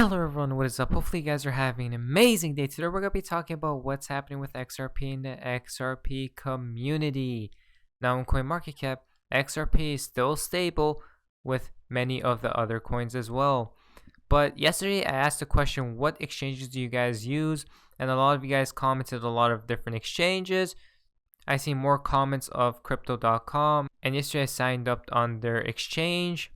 Hello everyone, what is up? Hopefully you guys are having an amazing day. Today we're going to be talking about what's happening with XRP in the XRP community. Now in CoinMarketCap, XRP is still stable with many of the other coins as well. But yesterday I asked the question, what exchanges do you guys use? And a lot of you guys commented a lot of different exchanges. I see more comments of crypto.com, and yesterday I signed up on their exchange.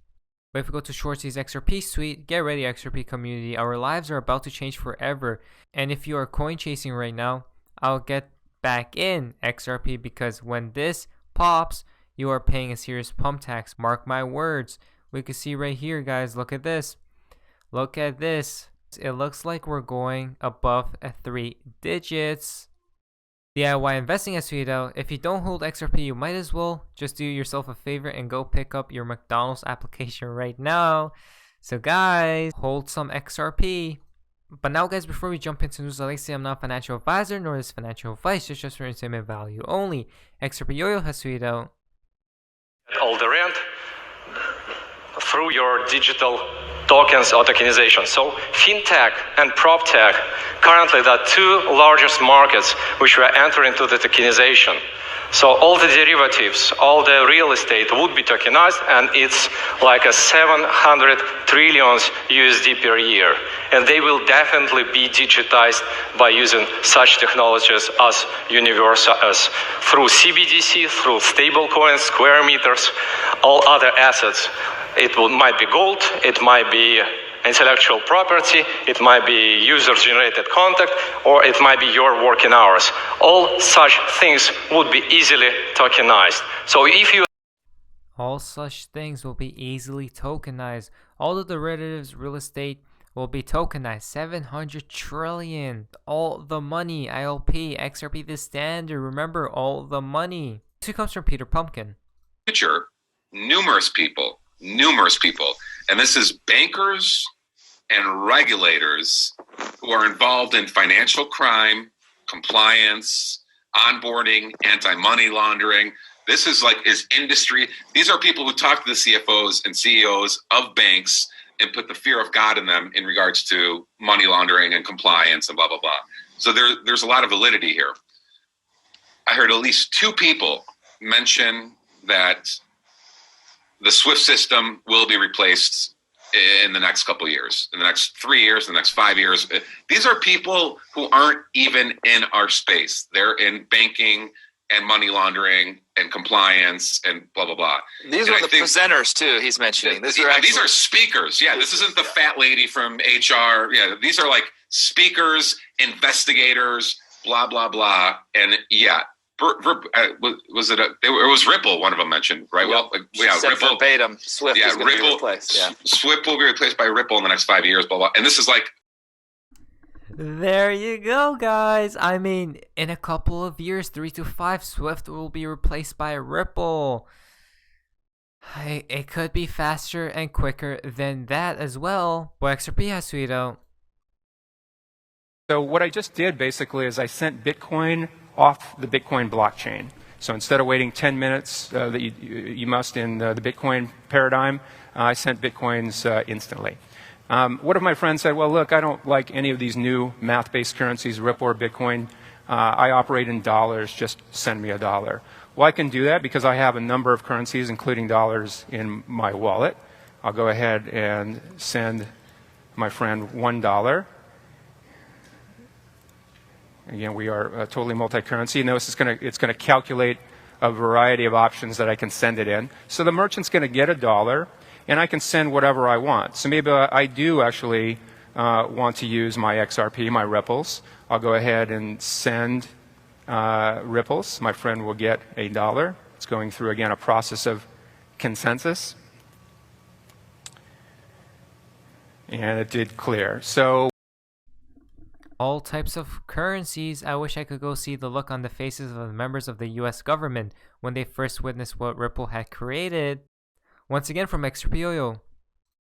But if we go to Shorty's XRP suite, get ready XRP community, our lives are about to change forever. And if you are coin chasing right now, I'll get back in XRP because when this pops, you are paying a serious pump tax. Mark my words. We can see right here, guys, look at this. Look at this. It looks like we're going above 3 digits. DIY investing as tweeted out. If you don't hold XRP, you might as well just do yourself a favor and go pick up your McDonald's application right now. So guys, hold some XRP. But now guys, before we jump into news, like I say, I'm not a financial advisor nor is financial advice. It's just for entertainment value only. XRP Yo-Yo has tweeted out. All the rent through your digital tokens or tokenization. So fintech and proptech, currently the two largest markets which were entering into the tokenization. So all the derivatives, all the real estate would be tokenized, and it's like a 700 trillions USD per year. And they will definitely be digitized by using such technologies as universal as through CBDC, through stablecoins, square meters, all other assets. It might be gold, it might be intellectual property, it might be user-generated content, or it might be your working hours. All such things would be easily tokenized. So if you... All such things will be easily tokenized. All the derivatives, real estate will be tokenized. 700 trillion. All the money. ILP, XRP, the standard. Remember, all the money. This comes from Peter Pumpkin. Future, numerous people, and this is bankers and regulators who are involved in financial crime, compliance, onboarding, anti-money laundering. This is industry. These are people who talk to the CFOs and CEOs of banks and put the fear of God in them in regards to money laundering and compliance and blah, blah, blah. So there's a lot of validity here. I heard at least 2 people mention that the SWIFT system will be replaced in the next couple of years, in the next 3 years, in the next 5 years. These are people who aren't even in our space. They're in banking and money laundering and compliance and blah, blah, blah. These are the presenters, too, he's mentioning. These are speakers. Yeah, this isn't the fat lady from HR. Yeah, these are like speakers, investigators, blah, blah, blah. And yeah. It was Ripple, one of them mentioned, right? Yep. Well, yeah, Ripple verbatim. SWIFT is going to be replaced. Yeah. SWIFT will be replaced by Ripple in the next 5 years, blah, blah. And this is like... There you go, guys. I mean, in a couple of years, 3 to 5, SWIFT will be replaced by Ripple. It could be faster and quicker than that as well. But XRP has tweeted out. So what I just did basically is I sent Bitcoin off the Bitcoin blockchain. So instead of waiting 10 minutes that you must in the Bitcoin paradigm, I sent Bitcoins instantly. One of my friends said, well, look, I don't like any of these new math-based currencies, Ripple or Bitcoin. I operate in dollars, just send me $1. Well, I can do that because I have a number of currencies, including dollars, in my wallet. I'll go ahead and send my friend $1. Again, we are totally multi-currency. Notice it's going to calculate a variety of options that I can send it in. So the merchant's going to get $1, and I can send whatever I want. So maybe I do actually want to use my XRP, my Ripples. I'll go ahead and send Ripples. My friend will get $1. It's going through, again, a process of consensus. And it did clear. So all types of currencies. I wish I could go see the look on the faces of the members of the US government when they first witnessed what Ripple had created. Once again from XRP Yo-Yo.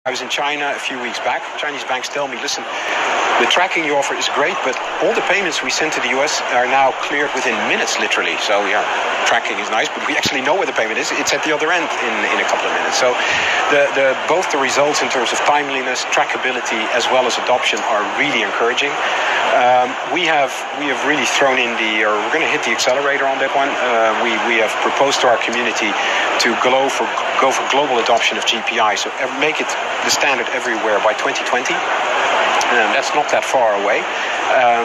I was in China a few weeks back. Chinese banks tell me, listen, the tracking you offer is great, but all the payments we send to the US are now cleared within minutes, literally. So yeah, tracking is nice, but we actually know where the payment is. It's at the other end in a couple of minutes. So both the results in terms of timeliness, trackability, as well as adoption are really encouraging. We have really thrown in we're going to hit the accelerator on that one. We have proposed to our community to go for global adoption of GPI, so make it the standard everywhere by 2020. That's not that far away.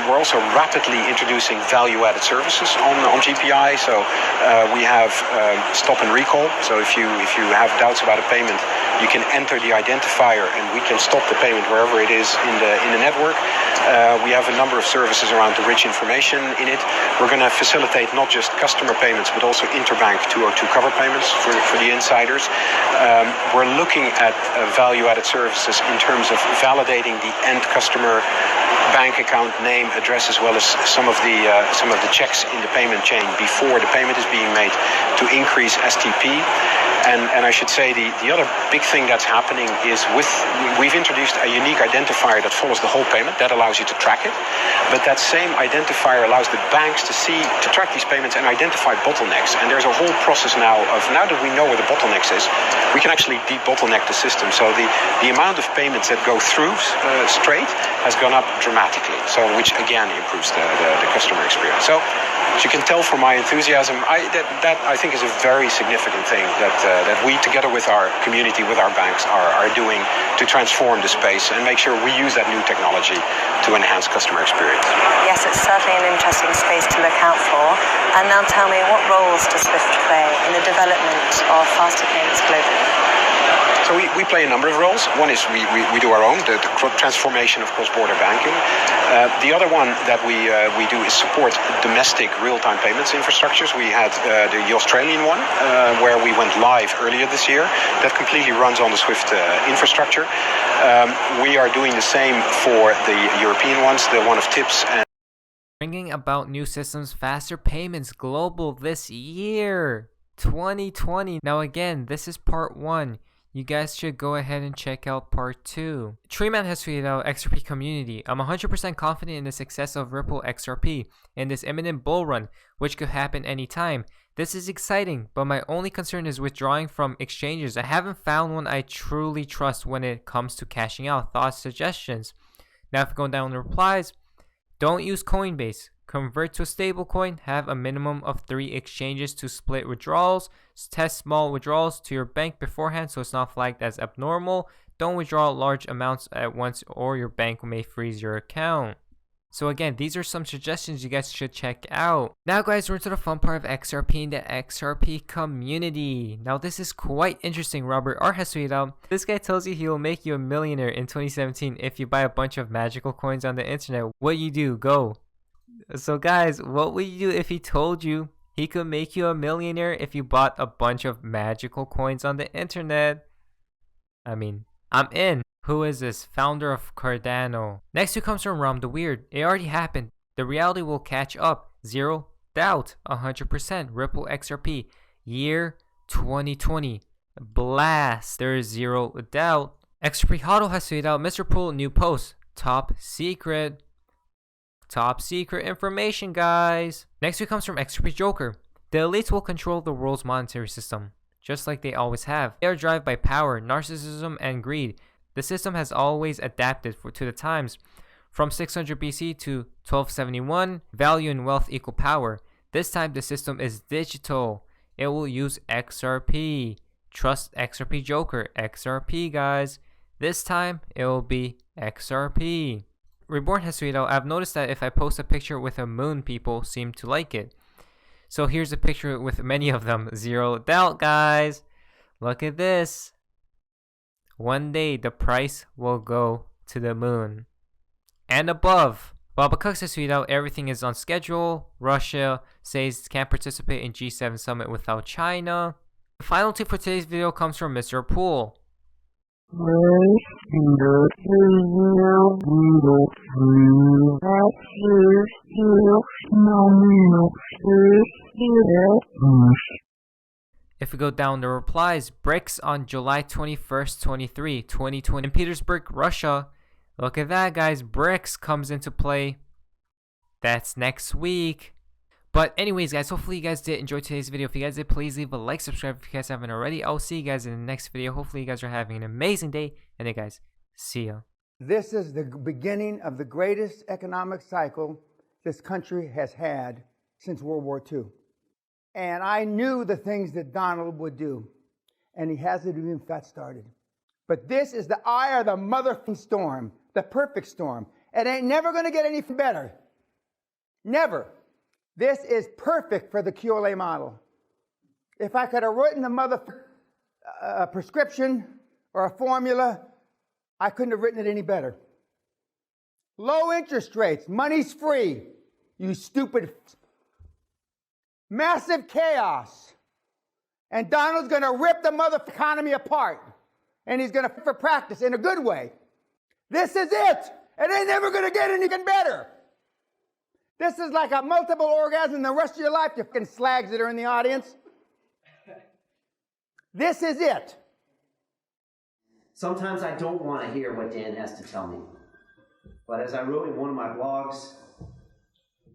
We're also rapidly introducing value-added services on GPI. So we have stop and recall. So if you have doubts about a payment, you can enter the identifier and we can stop the payment wherever it is in the network. We have a number of services around the rich information in it. We're going to facilitate not just customer payments, but also interbank 202 cover payments for the insiders. We're looking at value-added services in terms of validating the end customer bank account name, address, as well as some of the checks in the payment chain before the payment is being made to increase STP. And I should say the other big thing that's happening is we've introduced a unique identifier that follows the whole payment. That allows you to track it. But that same identifier allows the banks to track these payments and identify bottlenecks. And there's a whole process now that we know where the bottlenecks is, we can actually de-bottleneck the system. So the amount of payments that go through straight has gone up dramatically. So which again improves the customer experience. So as you can tell from my enthusiasm, that I think is a very significant thing that we, together with our community, with our banks, are doing to transform the space and make sure we use that new technology to enhance customer experience. Yes, it's certainly an interesting space to look out for. And now tell me, what roles does SWIFT play in the development of faster payments globally? So we play a number of roles. One is we do our own, the transformation of cross-border banking. The other one that we do is support domestic real-time payments infrastructures. We had the Australian one, where we went live earlier this year. That completely runs on the SWIFT infrastructure. We are doing the same for the European ones, the one of TIPS. Bringing about new systems, faster payments global this year, 2020. Now again, this is part 1. You guys should go ahead and check out part 2. Treeman has tweeted out, XRP community, I'm 100% confident in the success of Ripple XRP in this imminent bull run, which could happen anytime. This is exciting, but my only concern is withdrawing from exchanges. I haven't found one I truly trust when it comes to cashing out. Thoughts, suggestions? Now if going down the replies, don't use Coinbase. Convert to a stablecoin, have a minimum of 3 exchanges to split withdrawals, test small withdrawals to your bank beforehand so it's not flagged as abnormal, don't withdraw large amounts at once or your bank may freeze your account. So again, these are some suggestions you guys should check out. Now guys, we're into the fun part of XRP and the XRP community. Now this is quite interesting. Robert R has tweeted out, this guy tells you he will make you a millionaire in 2017 if you buy a bunch of magical coins on the internet. What you do? Go. So guys, what would you do if he told you he could make you a millionaire if you bought a bunch of magical coins on the internet? I mean, I'm in. Who is this? Founder of Cardano. Next who comes from Rom the Weird. It already happened. The reality will catch up. Zero doubt. 100%. Ripple XRP. Year 2020. Blast. There is zero doubt. XRP Hodl has tweeted out, Mr. Pool, new post. Top secret. Top secret information, guys. Next week comes from XRP Joker. The elites will control the world's monetary system, just like they always have. They are driven by power, narcissism, and greed. The system has always adapted to the times. From 600 BC to 1271, value and wealth equal power. This time the system is digital. It will use XRP. Trust XRP Joker. XRP, guys. This time it will be XRP. Reborn has tweeted out, I've noticed that if I post a picture with a moon, people seem to like it. So here's a picture with many of them. Zero doubt, guys. Look at this. One day the price will go to the moon and above. Baba Cooks has tweeted out, everything is on schedule. Russia says can't participate in G7 summit without China. The final tip for today's video comes from Mr. Pool. If we go down the replies, BRICS on July 21st, 2020 in Petersburg, Russia. Look at that, guys. BRICS comes into play. That's next week. But anyways, guys, hopefully you guys did enjoy today's video. If you guys did, please leave a like, subscribe if you guys haven't already. I'll see you guys in the next video. Hopefully you guys are having an amazing day. And then, guys, see ya. This is the beginning of the greatest economic cycle this country has had since World War II. And I knew the things that Donald would do. And he hasn't even got started. But this is the eye of the motherfucking storm, the perfect storm. It ain't never going to get any better. Never. This is perfect for the QLA model. If I could have written a prescription or a formula, I couldn't have written it any better. Low interest rates, money's free, you stupid. Massive chaos. And Donald's going to rip the mother economy apart. And he's going to for practice in a good way. This is it. It ain't never going to get anything better. This is like a multiple orgasm the rest of your life, you fucking slags that are in the audience. This is it. Sometimes I don't want to hear what Dan has to tell me. But as I wrote in one of my blogs,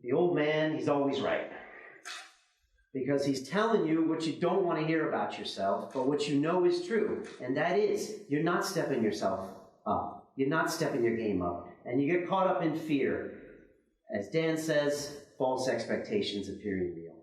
the old man, he's always right. Because he's telling you what you don't want to hear about yourself, but what you know is true. And that is, you're not stepping yourself up. You're not stepping your game up. And you get caught up in fear. As Dan says, false expectations appearing real.